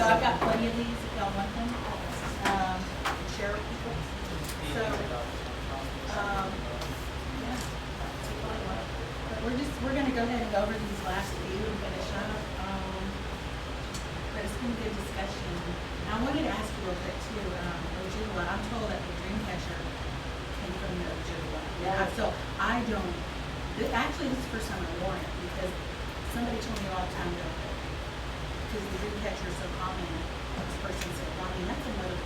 I've got plenty of these if y'all want them. Share with people. So, yeah. But we're gonna go ahead and go over these last few and finish up. But it's been a good discussion. And I wanted to ask you real quick too, Ojibwa, I'm told that the Dreamcatcher came from the Ojibwa. Yeah. So I don't, actually this is the first time I wore it because somebody told me a long time ago, because the Dreamcatcher is so common, this person said, well, I mean, that's another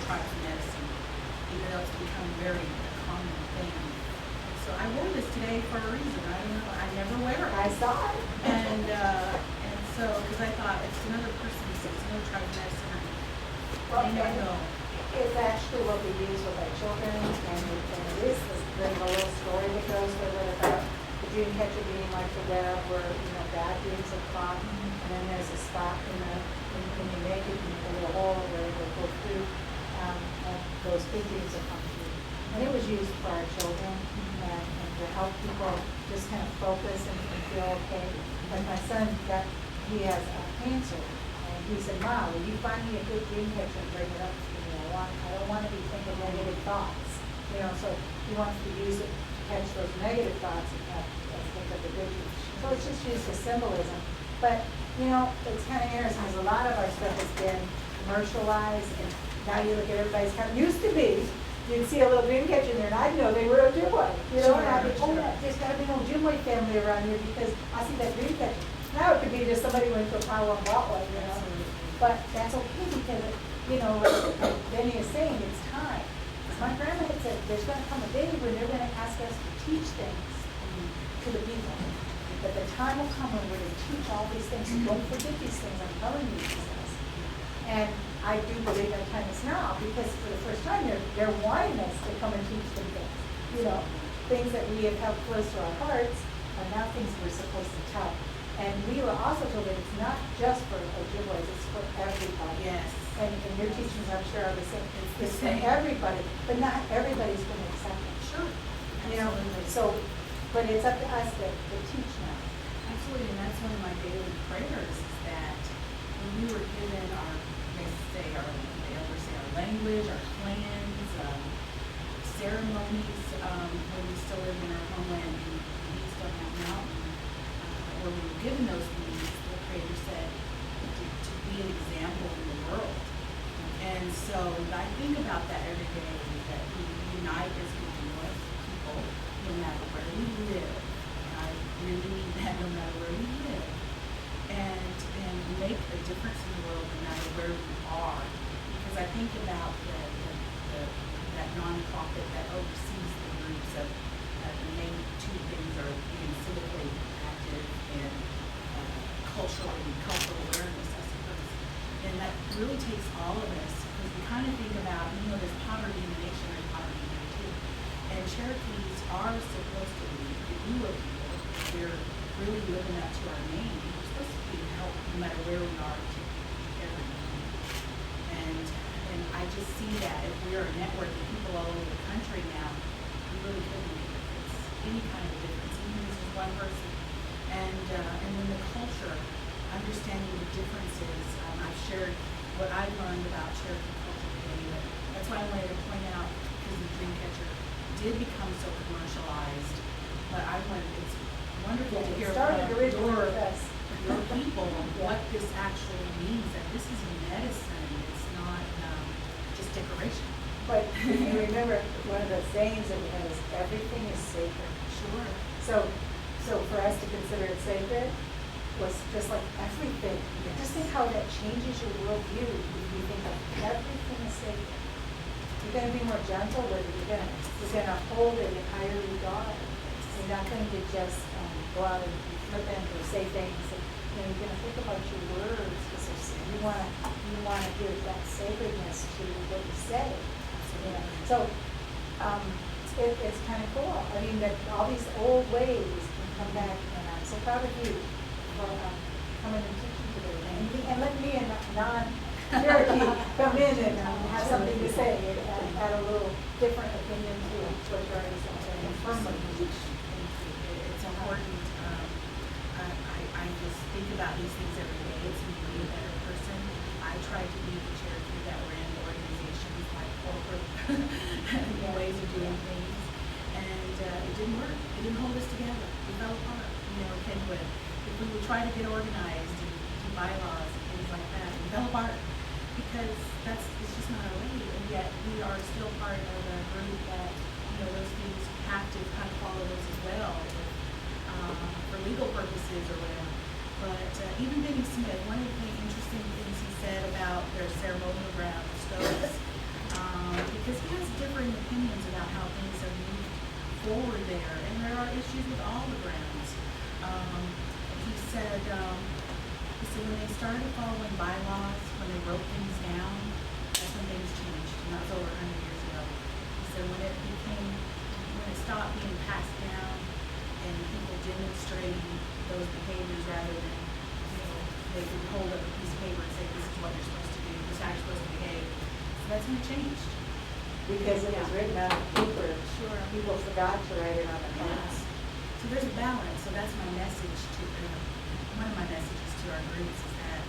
tribe of medicine, even though it's become a very common thing. So I wore this today for a reason. I don't know, I never wear it. I saw it. And so, because I thought it's another person's, it's another tribe of medicine. Well, I don't know. it's actually what we use with our children, and it is there's a little story that goes with it about the dream catcher being like the web where, bad dreams are caught, and then there's a spot when you make it, you make a little hole where it will go through, and those good dreams will come through. And it was used for our children, and to help people just kind of focus and feel okay. Like my son he has cancer, and he said, Mom, will you find me a good dream catcher and bring it up to me? I don't want to be thinking negative thoughts. So he wants to use it to catch those negative thoughts and think of the good dreams. So it's just used as symbolism. But, it's kind of interesting because a lot of our stuff has been commercialized, and now you look at everybody's used to be, you'd see a little dream catcher in there, and I'd know they were Ojibwe. And I'd be, there's got to be an Ojibwe family around here because I see that dream catcher. Now it could be just somebody went to a power and bought one, But that's okay because, like Benny is saying, it's time. My grandma had said, there's going to come a day when they're going to ask us to teach things to the people. But the time will come when we're going to teach all these things. So don't forget these things. I'm telling you these things. And I do believe that time is now because for the first time they're wanting us to come and teach them things. Things that we have held close to our hearts are now things we're supposed to tell. And we were also told that it's not just for Ojibwas, it's for everybody. Yes. And your teachings, I'm sure, are the same. It's for same. everybody, but not everybody's going to accept it. Sure. So, but it's up to us to teach now. Absolutely, and that's one of my daily prayers is that when we were given they ever say our language, our clans, ceremonies, when we still live in our homeland in the east of that mountain, where we were given those meanings, the Creator said to be an example in the world. And so I think about that every day, that we unite as people, no matter where we live. I really mean that, no matter where we live, and make a difference in the world no matter where we are. Because I think about that nonprofit that oversees the groups of the main two things are being civically active and cultural awareness, I suppose. And that really takes all of us, because we kind of think about, there's poverty in the nation, there's poverty here too. And Cherokees are supposed to be the Ua people. We're really living up to our name. We're supposed to be help no matter where we are to everyone. And I just see that if we are a network of people all over the country now, we really could make a difference, any kind of difference, even if it's just one person. And then the culture, understanding the differences. I've shared what I've learned about Cherokee culture today, but that's why I wanted to point out, because the Dreamcatcher did become so commercialized, but it's wonderful to hear from your people what this actually means, that this is medicine, it's not just decoration. But you remember one of the sayings that we have is everything is sacred. Sure. So for us to consider it sacred was just like everything. Yes. Just think how that changes your worldview if you think of everything is sacred. You're going to be more gentle with it. You're going to hold it in higher regard. You're not going to just go out and be flippant or say things. You're going to think about your words because you want to give that sacredness to what you say. So it's kind of cool. I mean, that all these old ways can come back, and I'm so proud of you for coming and teaching today. And let me and non-Cherokee come in and have something to say and add a little different opinion to what you're already saying. It's important. I just think about these things every day. It's me to be a better person. I didn't work. It didn't hold us together. We fell apart. Kenwood. If we would try to get organized and do bylaws and things like that, we fell apart because it's just not our way. And yet we are still part of a group that, those things have to kind of follow those as well, for legal purposes or whatever. But even Benny Smith, one of the interesting things he said about their ceremonial ground stoves, because he has differing opinions about how things are moved forward there, and there are issues with all the grounds. He said when they started following bylaws, when they wrote things down, that's when things changed, and that was over 100 years ago. He said when it stopped being passed down and people demonstrating those behaviors rather than, they could hold up a piece of paper and say, this is what you're supposed to do, this is how you're supposed to behave. So that's when it changed. Because it was written on paper. Sure. People forgot to write it on the cards. So there's a balance. So that's my message to, one of my messages to our groups is that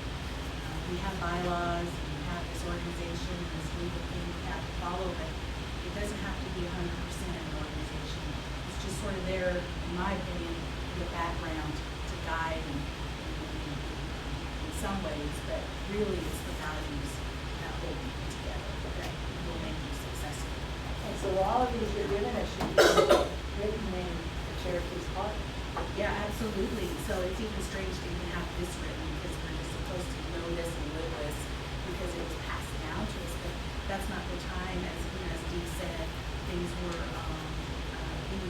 we have bylaws, and we have this organization, and this legal thing we have to follow, but it doesn't have to be 100% an organization. It's just sort of there, in my opinion, in the background to guide and in some ways, but really it's the values that hold people together that will make you successful. And so all of these you're giving us should be written in the Cherokee's heart. Yeah, absolutely. So it's even strange to even have this written because we're just supposed to know this and live this because it was passed down to us. But that's not the time, as Dee said, things were,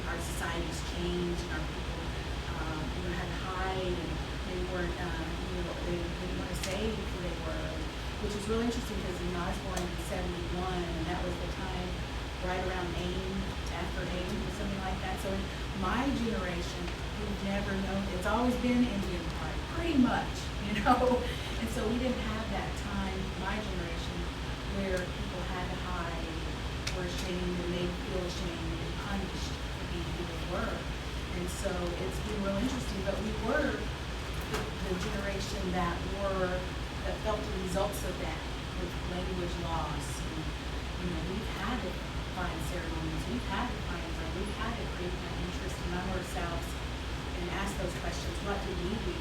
our societies changed and our people, had to hide and they weren't, they didn't want to say who they were, which is really interesting because I was born in 71 and that was the time right around AIM, after AIM or something like that. So in my generation, we've never known, it's always been Indian Pride, pretty much, and so we didn't have that time, my generation, where people had to hide, were ashamed and made feel ashamed and punished for being who they were. And so it's been real interesting, but we were the generation that felt the results of that with language loss. And, we've had to find ceremonies, we've had to find them, we've had to create that interest among ourselves and ask those questions. What did we do?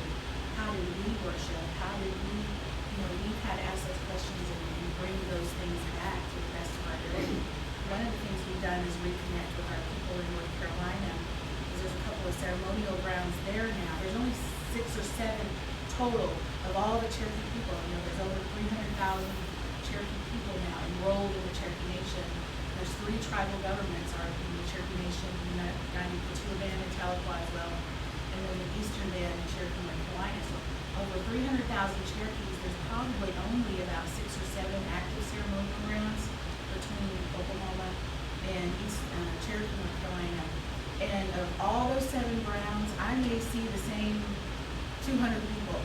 How did we worship? How did we, we've had to ask those questions and bring those things back to the best of our ability. One of the things we've done is reconnect with our people in North Carolina. There's a couple of ceremonial grounds there now. There's only 6 or 7 total of all the Cherokee people. There's over 300,000 Cherokee people now enrolled in the Cherokee Nation. There's 3 tribal governments are in the Cherokee Nation, the Petula Band and Tahlequah as well, and then the Eastern Band in Cherokee, North Carolina. So over 300,000 Cherokees, there's probably only about 6 or 7 active ceremonial grounds between Oklahoma and Cherokee, North Carolina. And of all those 7 grounds, I may see the same 200 people.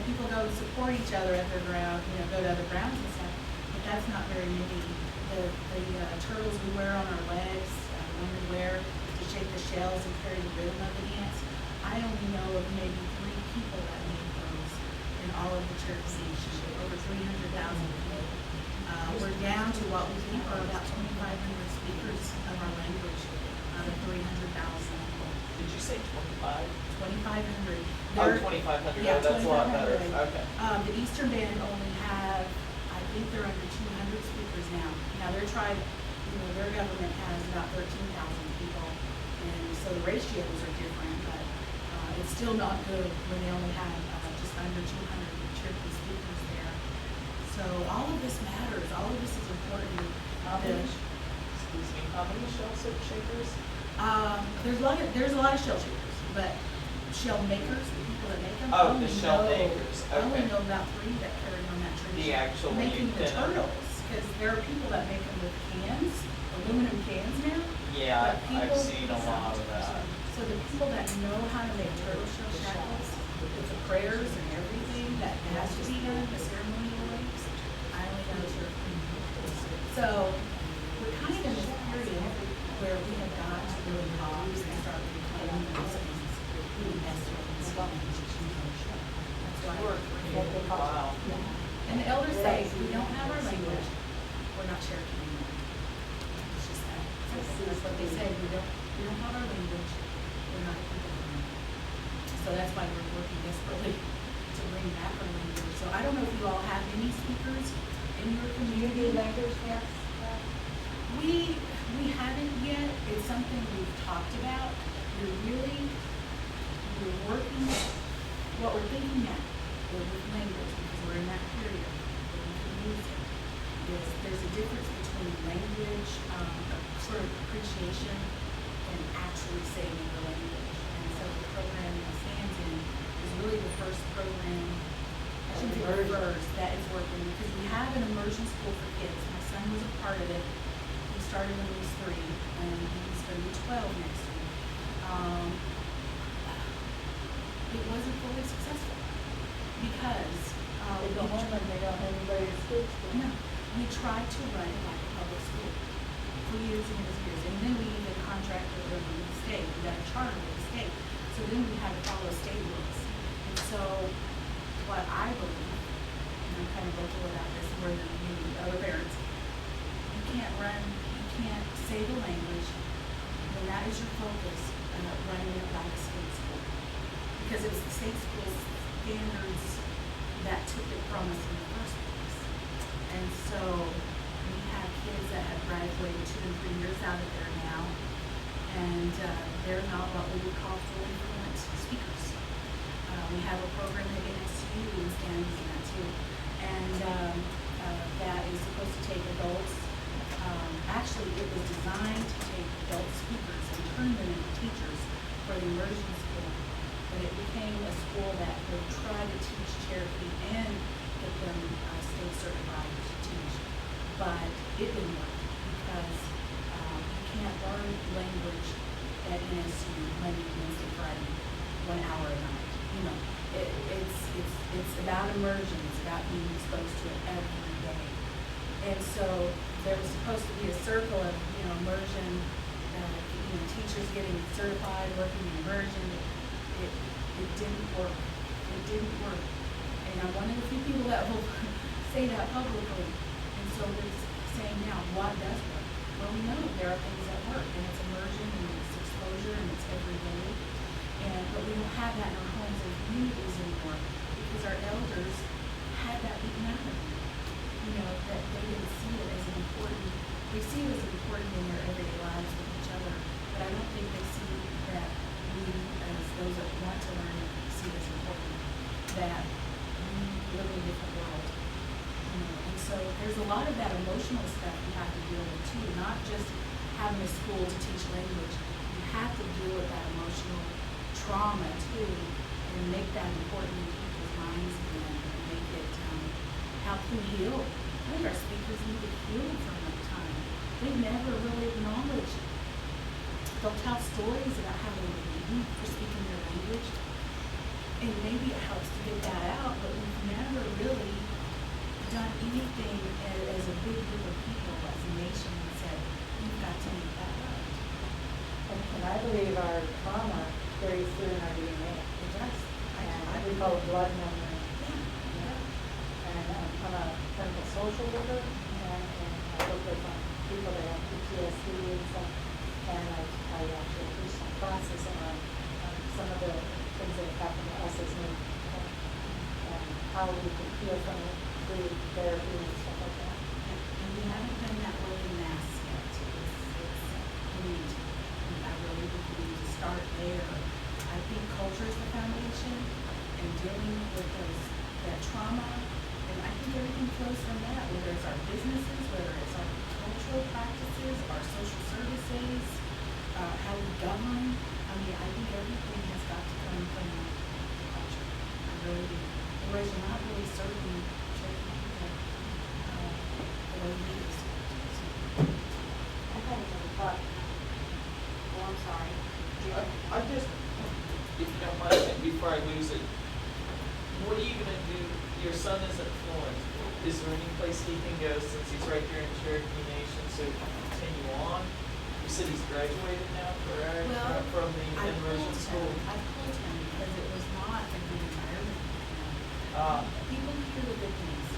People go support each other at their ground, go to other grounds and stuff, but that's not very many. The turtles we wear on our legs, women wear to shake the shells and carry the rhythm of the dance, I only know of maybe 3 people that made those in all of the Cherokee Nation, over 300,000 people. We're down to what we think are about 2,500 speakers of our language out of 300,000 people. Did you say 25? 2,500. Oh, 2,500. Yeah, that's a lot better. 2,500. Okay. The Eastern Band only have, I think they're under 200 speakers now. Now their tribe, their government has about 13,000 people, and so the ratios are different, but it's still not good when they only have just under 200 Cherokee speakers there. So all of this matters. All of this is important. How many shell shakers? There's a lot of shell shakers, but shell makers, the people that make them, Oh, the shell makers. I only Okay. know about 3 that carry on that tradition. The actual making the thinner. turtles, because there are people that make them with cans, aluminum cans now. Yeah, but I've seen a lot of that. So the people that know how to make turtle shell shackles, with the prayers and everything that has to be done, the ceremonial ways, I only know 2 or 3 people. So we're kind of in this period where we have got to really pause and start reclaiming those things. Wow. And the elders say, we don't have our language, we're not Cherokee anymore. It's just that. That's what they say, we don't we don't have our language, we're not a people learner. So that's why we're working desperately to bring back our language. So I don't know if you all have any speakers in your community. language camps? We haven't yet. It's something we've talked about. We're working, what we're thinking now with language, because we're in that period where we can use it, is there's a difference between language, sort of appreciation, and actually saying the language. And so the program that stands in is really the first program, I shouldn't say the first, that is working, because we have an immersion school for kids. My son was a part of it. He started when he was 3, and he's going to be 12 next week. It wasn't fully successful because They go home and they don't have anybody to speak to. no, we tried to run it like a public school for years and years and years, and then we even contracted with the state. We got a charter with the state, so then we had to follow state rules. And so, what I believe, and I'm kind of vocal about this more than maybe other parents, you can't say the language when that is your focus, running it like a state school. Because it was the state school's standards that took it from us in the first place. And so we have kids that have graduated 2 and 3 years out of there now, and they're not what we would call fully fluent speakers. We have a program at M2U00009 stands in that too, and that is supposed to take adults. Actually, it was designed to take adult speakers and turn them into teachers for the immersion school. But it became a school that would try to teach Cherokee and get them state certified to teach. But it didn't work because you can't learn language at NSU Monday, Wednesday, Friday, 1 hour a night. You know, it's about immersion. It's about being exposed to it every day. And so there was supposed to be a circle of immersion, teachers getting certified, working in immersion. It didn't work. It didn't work. And I'm one of the few people that will say that publicly. And so they're saying now, what does work? Well, we know there are things that work, and it's immersion, and it's exposure, and it's every day. But we don't have that in our homes and communities anymore because our elders had that beaten out of them. That they didn't see it as an important, they see it as important in their everyday lives with each other, but I don't think they see that we, as those that want to learn it, see it as important, that we live in a different world. And so there's a lot of that emotional stuff you have to deal with too, not just having a school to teach language. You have to deal with that emotional trauma too, and make that important in people's minds again, and make it help them heal. I think our speakers need to heal from that time. They've never really acknowledged. They'll tell stories about how they were beaten for speaking their language, and maybe it helps to get that out, but we've never really done anything as a big group of people, as a nation, and said, you've got to make that right. And I believe our trauma carries through in our DNA. It does. And we call it blood memory. Yeah. And I'm a clinical social worker, and I work with people that have PTSD and stuff. And I actually teach some classes on some of the things that have happened to us as men, and how we can heal from it through therapy and stuff like that. And we haven't done that work in mass yet. We need to. I really think we need to start there. I think culture is the foundation, and dealing with that trauma, and I think everything flows from that, whether it's our businesses, whether it's our cultural practices, our social services, how we govern. I mean, I think everything has got to come from the culture. I really do. Otherwise, you're not really serving Cherokee people the way we used to. I had another thought. Oh, I'm sorry. I just, if you don't mind, and before I lose it, what are you gonna do? Your son is at Florence. Is there any place he can go since he's right here in Cherokee Nation to continue on? You said he's graduated now, correct? Well, From the I immersion pulled school. him. I pulled him because it was not a good environment for him. People hear the good things.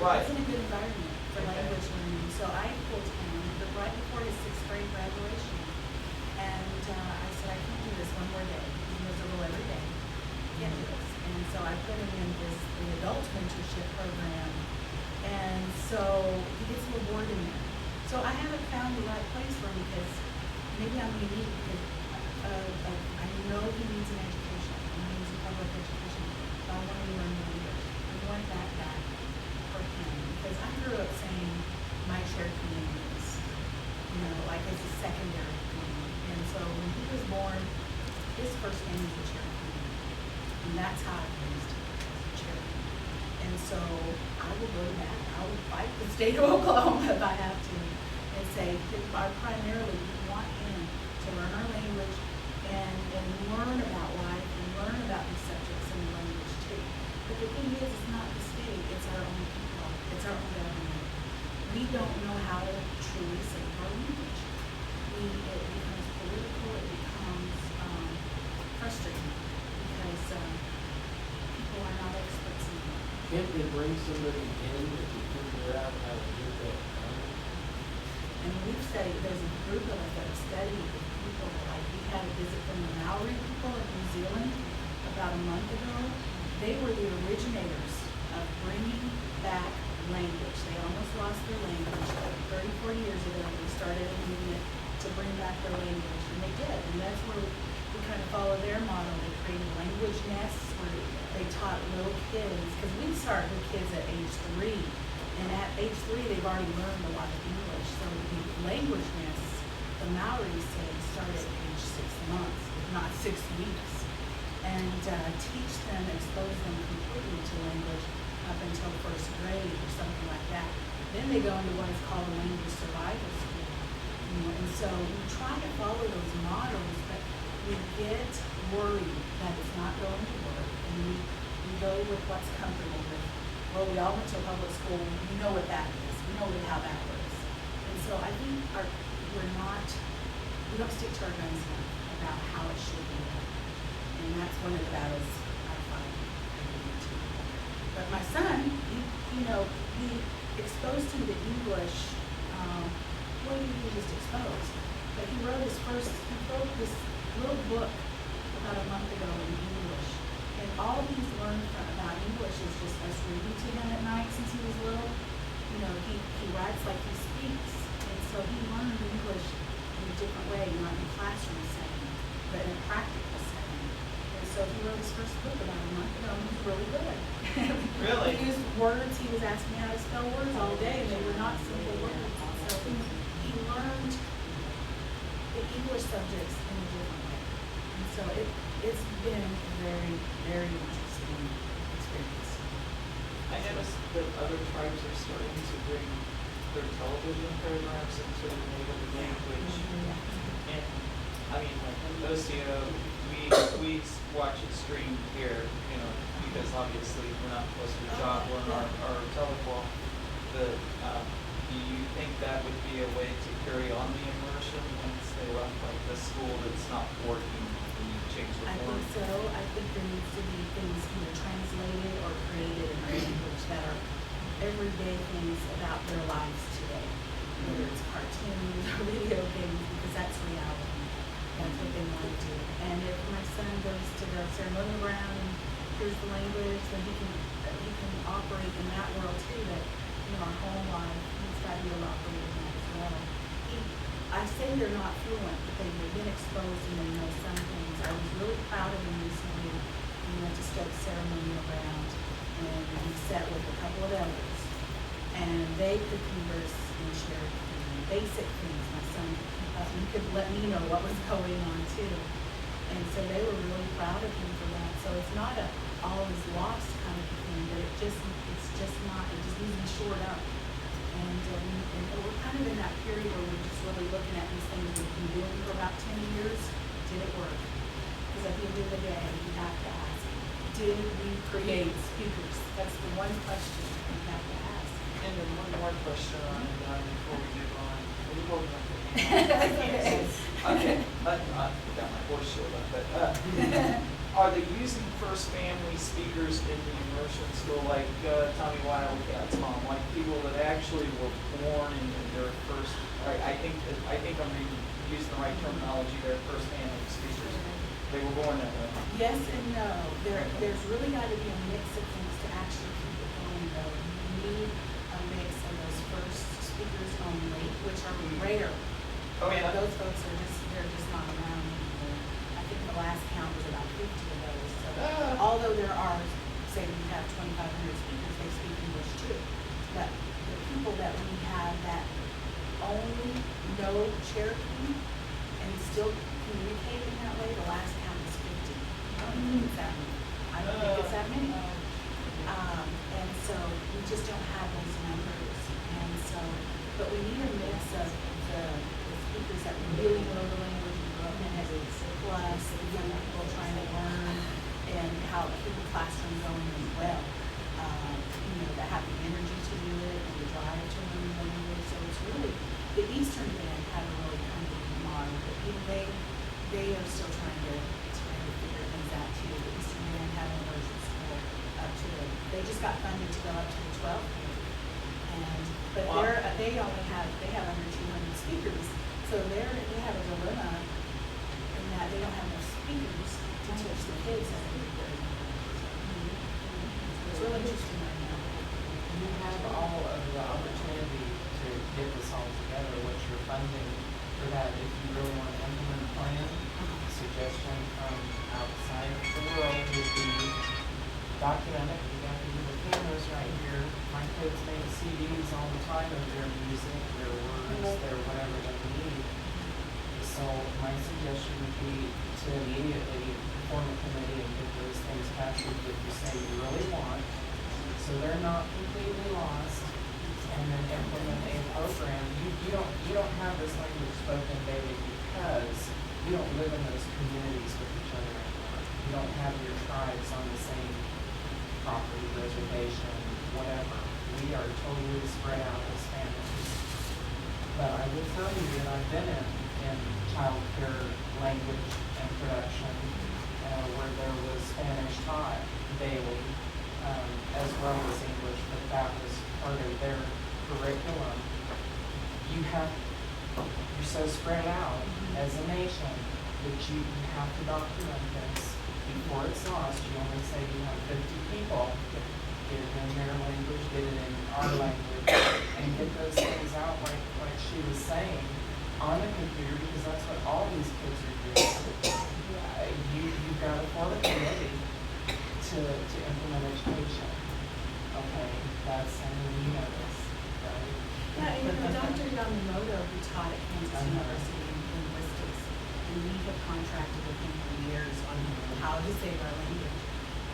Right. It wasn't a good environment for Okay. language learning. So I pulled him right before his 6th grade graduation. I said, I can't do this one more day. He's miserable every day. Can't do this. And so I put him in the adult mentorship program. And so he gets a reward in there. So I haven't found the right place for him because maybe I'm unique because I know he needs an education. He needs a public education. But I want him to learn language. I want that back for him because I grew up saying my shared communities, you know, like as a secondary community. And so when he was born, his first name was a shared community. And that's how I raised him, as a shared community. And so I will go to that. I will fight the state of Oklahoma if I have to and say, primarily, we want him to learn our language and learn about life and learn about these subjects in the language too. But the thing is, it's not the state, it's our own people, it's our own government. We don't know how to truly save our language. It becomes political, it becomes frustrating because people are not experts in it. Can't they bring somebody in that can figure out how to do that? And we've studied, there's a group of us that have studied with people, like we had a visit from the Maori people in New Zealand about a month ago. They were the originators of bringing back language. They almost lost their language 30, 40 years ago. They started a movement to bring back their language, and they did. And that's where we kind of follow their model. They created language nests where they taught little kids, because we start with kids at age 3. And at age 3, they've already learned a lot of English. So the language nests, the Maoris say, start at age 6 months, if not 6 weeks, and teach them, expose them completely to language up until first grade or something like that. Then they go into what is called a language survival school. You know, and so we try to follow those models, but we get worried that it's not going to work, and we go with what's comfortable with. Well, we all went to a public school. We know what that is. We know how that works. And so I think we don't stick to our guns enough about how it should be done. And that's one of the battles I fight. But my son, we exposed him to English. Well, he was just exposed. But he wrote this little book about a month ago in English. And all he's learned about English is just us reading to him at night since he was little. You know, he writes like he speaks. And so he learned English in a different way, not in a classroom setting, but in a practical setting. And so he wrote his first book about a month ago, and he was really good. Really? He used words, he was asking me how to spell words all day, and they were not simple words. So he learned the English subjects in a different way. And so it's been a very, very interesting experience. I noticed that other tribes are starting to bring their television programs into the native language. And I mean, like OCO, we watch it streamed here, because obviously we're not close to the job, we're in our telephone. Do you think that would be a way to carry on the immersion once they left like the school that's not working and you change the I form? think so. I think there needs to be things either translated or created in language that are everyday things about their lives today. Whether it's cartoons or video games, because that's reality. That's what they want to do. And if my son goes to the ceremonial ground and hears the language, then he can operate in that world too. That our home life, he's got to be able to operate in that as well. I say they're not fluent, but they've been exposed and they know some things. I was really proud of him recently. We went to Stokes ceremonial ground and we sat with a couple of elders, and they could converse and share basic things. My son he could let me know what was going on too. And so they were really proud of him for that. So it's not a all is lost kind of thing, but it's just not, it just needs to be shored up. And we're kind of in that period where we're just really looking at these things we've been doing for about 10 years. Did it work? Because at the end of the day, you have to ask, did we create speakers? That's the one question you have to ask. And then one more question on it before we move on. Are you holding up the hand? Okay, I got my horse shield on, but are they using first family speakers in the immersion school, like Tommy Wildcat's mom, like people that actually were born in their first? I think I'm reading using the right terminology, they're first family speakers. They were born that way. Yes and no. There's really got to be a mix of things to actually keep it going though. You need a mix of those first speakers only, which are rare. Oh, yeah. Those folks are they're just not around anymore. I think the last count was about 50 of those. So although there are, say we have 2,500 speakers, they speak English too. But the people that we have that only know Cherokee and still communicate in that way, the last count is 50. I don't think it's that many. I don't think it's that many. And so we just don't have those numbers. And so, but we need a mix of the speakers that really know the language and grow up in it, plus the young people trying to learn and how to keep the classroom going as well. You know, that have the energy to do it and the drive to learn the language. So it's really, the Eastern band had a really kind of model, but they are still trying to figure things out too. The Eastern band had an immersion school up to they just got funded to go up to the 12th grade. But Wow. they have under 200 speakers, so they have a dilemma in that they don't have enough speakers to teach the kids at the grade. It's really interesting right now. You have all of the opportunity to get this all together, what you're funding for that. If you really want to implement a plan, a suggestion from outside of the world would be document it. You got to do the cameras right here. My kids make CDs all the time of their music, their words, their whatever they need. So my suggestion would be to immediately form a committee and get those things captured that you say you really want, so they're not completely lost, and then implement a program. You don't have this language spoken daily because you don't live in those communities with each other anymore. You don't have your tribes on the same property, reservation, whatever. We are totally spread out as families. But I will tell you that I've been in child care language and production where there was Spanish taught daily, as well as English, but that was part of their curriculum. You're so spread out as a nation that you have to document this before it's lost. You only say you have 50 people, get it in their language, get it in our language, and get those things out like she was saying on the computer, because that's what all these kids are doing. You've got to form a committee to implement education. Okay, I mean, you know this, right? Yeah, and you know, Dr. Yamamoto, who taught at Kansas University in linguistics, and we have contracted with him for years on how to save our language.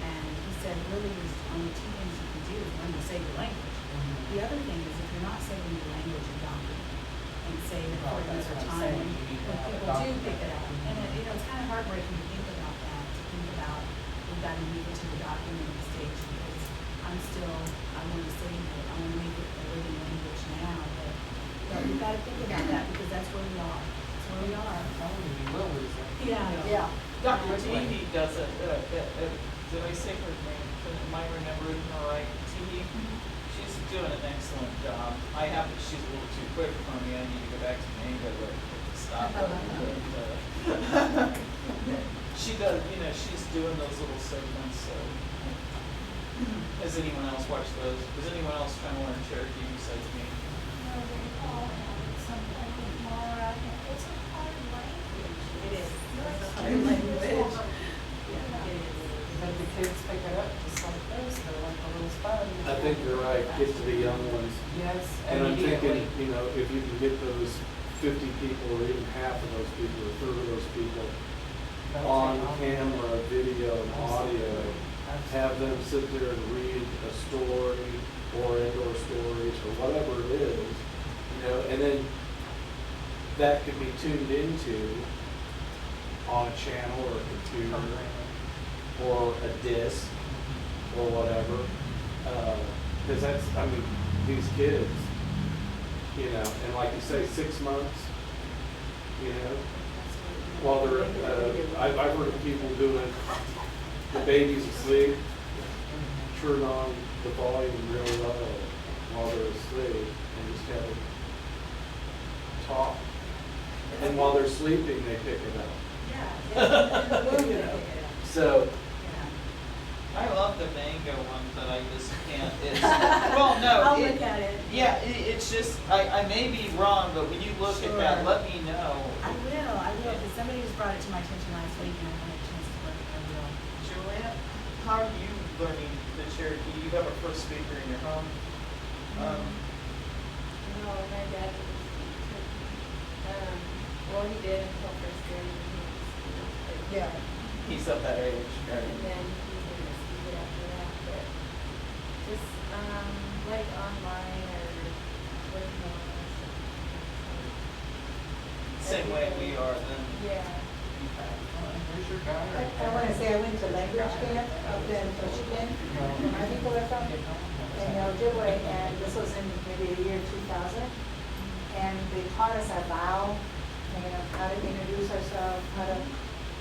And he said, really, there's only two things you can do when you save your language. The other thing is, if you're not saving your language, you document it and save it for another time when people do pick it up. And you know, it's kind of heartbreaking to think about that, to think about we've got to move it to the documenting stage, because I want to save it, I want to make it a living language now, but we've got to think about that, because that's where we are. That's where we are. You will lose it. Yeah. Dr. Teehee does it, did I say her name? Am I remembering her right? Teehee? She's doing an excellent job. She's a little too quick for me. I need to go back to the English to stop her. But, she does, she's doing those little segments, so. Has anyone else watched those? Does anyone else trying to learn Cherokee besides me? No, they all have something more, it's a hard language. It is. It's It's a a hard language. Yeah. It is. But the kids pick it up just like this, they're like a little sponge. I think you're right, get to the young ones. Yes, And I'm thinking, immediately. if you can get those 50 people, or even half of those people, or a third of those people on camera, video, and audio, have them sit there and read a story, or indoor stories, or whatever it is, and then that could be tuned into on a channel or a computer, or a disc, or whatever. Because these kids, and like you say, 6 months, while they're, I've heard of people doing, the baby's asleep, turn on the volume real low while they're asleep, and just have them talk. And And while they're sleeping, they pick it up. Yeah. You know, so, I love the mango one, but I just can't, it's, well, no. I'll it- look at it. Yeah, it's just, I may be wrong, but when you look at that, Sure. let me know. I will, because somebody just brought it to my attention last week and I haven't had a chance to look at it. I will. Joanne, how are you learning the Cherokee? You have a first speaker in your home? No, my dad didn't speak Turkey. Well, he did until first grade. And he didn't speak, Yeah. He's of that age, and right? then he didn't speak it after that. But just like online or with more. Same way we are then. Yeah. Where's your guy? I wanna say I went to language camp up in Michigan, where my people are from, in Ojibwe, and this was in maybe the year 2000. And they taught us our vow, and how to introduce ourselves, how to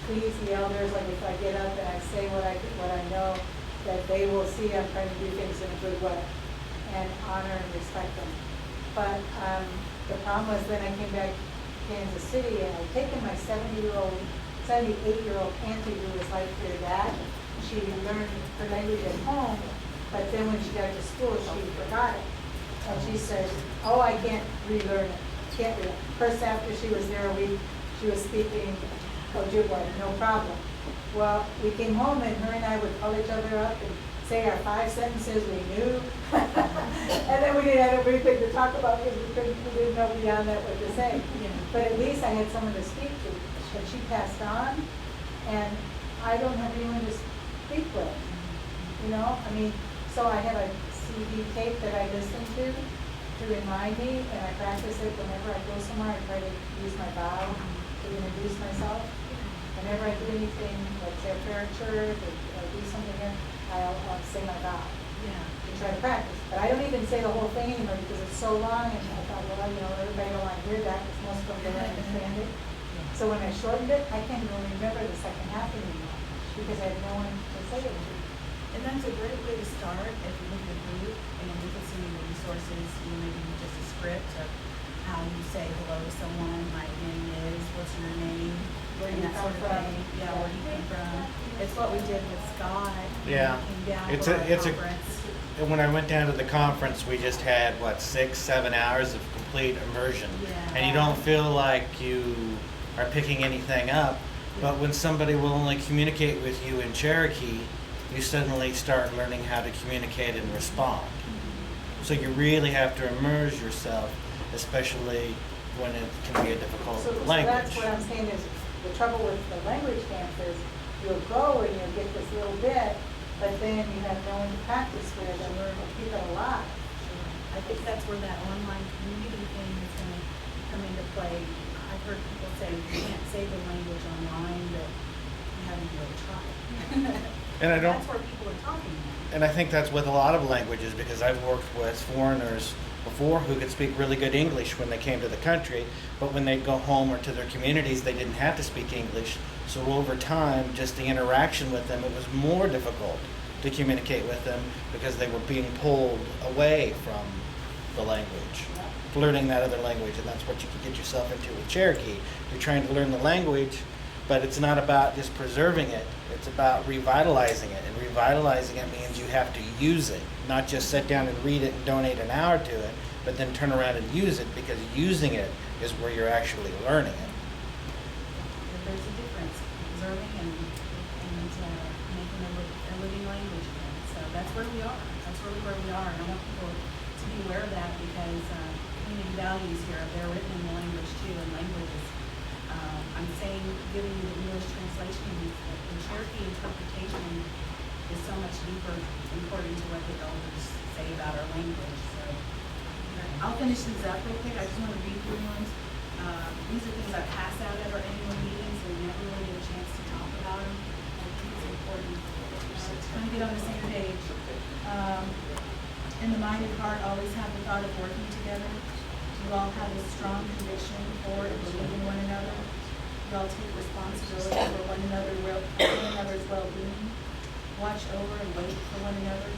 please the elders, like if I get up and I say what I know, that they will see I'm trying to do things in a good way, and honor and respect them. But the problem was then I came back to Kansas City, and I'd taken my 78-year-old auntie who was like her dad. She learned her language at home, but then when she got to school, she forgot it. And she said, oh, I can't relearn it, can't relearn it. First, after she was there a week, she was speaking Ojibwe, no problem. Well, we came home and her and I would call each other up and say our 5 sentences we knew. And then we didn't have anything to talk about because we didn't know beyond that what to say. But at least I had someone to speak to. And she passed on, and I don't have anyone to speak with. You know, I mean, so I have a CD tape that I listen to remind me, and I practice it whenever I go somewhere. I try to use my vow to introduce myself. Whenever I do anything, like say a prayer at church or do something here, I'll say my vow. Yeah. And try to practice. But I don't even say the whole thing anymore because it's so long, and I thought, well, you know, everybody don't want to hear that because most of them don't understand it. So when I shortened it, I can't even remember the second half anymore because I had no one to say it to. And that's a great way to start if you look at a group and you look at some of the resources, you know, maybe just a script of how you say hello to someone, my name is, what's your name, Where and you that come sort of from. thing. Yeah, where you came from. It's what we did with Scott. when he Yeah. came down It's for a- our it's a- conference. And when I went down to the conference, we just had, 6-7 hours of complete immersion. Yeah. And you don't feel like you are picking anything up. But when somebody will only communicate with you in Cherokee, you suddenly start learning how to communicate and respond. So you really have to immerse yourself, especially when it can be a difficult So language. that's what I'm saying is, the trouble with the language camp is, you'll go and you'll get this little bit, but then you have no one to practice with and learn to keep it alive. I think that's where that online community thing is going to come into play. I've heard people say you can't say the language online, but you haven't really tried. And I don't. That's where people are talking now. And I think that's with a lot of languages because I've worked with foreigners before who could speak really good English when they came to the country, but when they'd go home or to their communities, they didn't have to speak English. So over time, just the interaction with them, it was more difficult to communicate with them because they were being pulled away from the language, learning that other language, and that's what you can get yourself into with Cherokee. You're trying to learn the language, but it's not about just preserving it, it's about revitalizing it. And revitalizing it means you have to use it, not just sit down and read it and donate an hour to it, but then turn around and use it, because using it is where you're actually learning it. There's a difference, preserving and making a living language again. So that's where we are. That's really where we are. And I want people to be aware of that because community values here, they're written in the language too, and languages. I'm saying, giving you the English translation, the Cherokee interpretation is so much deeper according to what the elders say about our language. So I'll finish these up real quick. I just want to read through ones. These are things I pass out at our annual meetings, and we never really get a chance to talk about them. I think it's important to kind of get on the same page. In the mind and heart, always have the thought of working together. You all have a strong conviction for and believe in one another. You all take responsibility for one another's well-being. Watch over and wait for one another.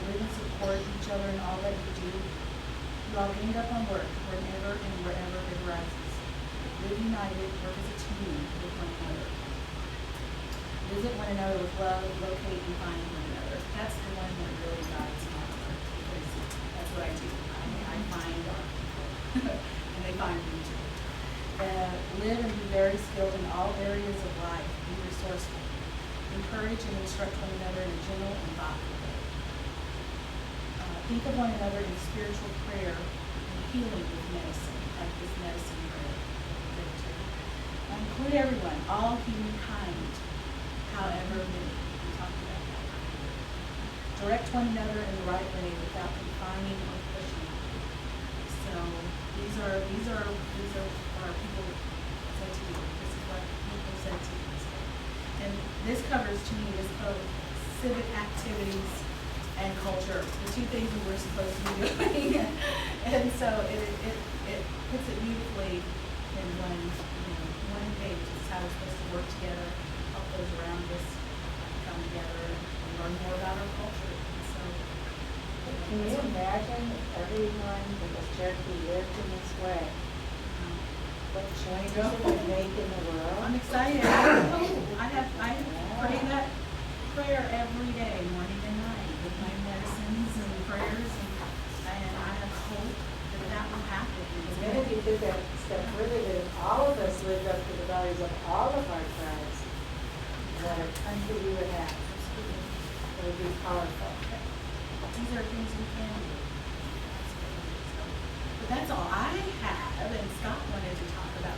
Live and support each other in all that you do. You all end up on work whenever and wherever it arises. live united, work as a team with one another. Visit one another with love, locate and find one another. That's the one that really guides my heart, because that's what I do. I find our people, and they find me too. Live and be very skilled in all areas of life. Be resourceful. Encourage and instruct one another in a gentle and thoughtful way. Think of one another in spiritual prayer and healing with medicine, like this medicine prayer. Include everyone, all humankind, however many. We talked about that. Direct one another in the right way without confining or pushing. So these are what our people said to you. This is what people said to you. And this covers, to me, this both civic activities and culture, the two things that we're supposed to be doing. And so it puts it beautifully in one page. It's how we're supposed to work together, help those around us come together and learn more about our culture. And so, Can you imagine if everyone in this Cherokee lived in this way? What changes it would make in the world? I'm excited. I pray that prayer every day, morning and night, with my medicines and prayers, and I have hope that will happen. The minute you took that step further, that if all of us lived up to the values of all of our tribes, what a country we would have. It would be powerful. These are things we can do. Absolutely. So, but that's all I have, and Scott wanted to talk about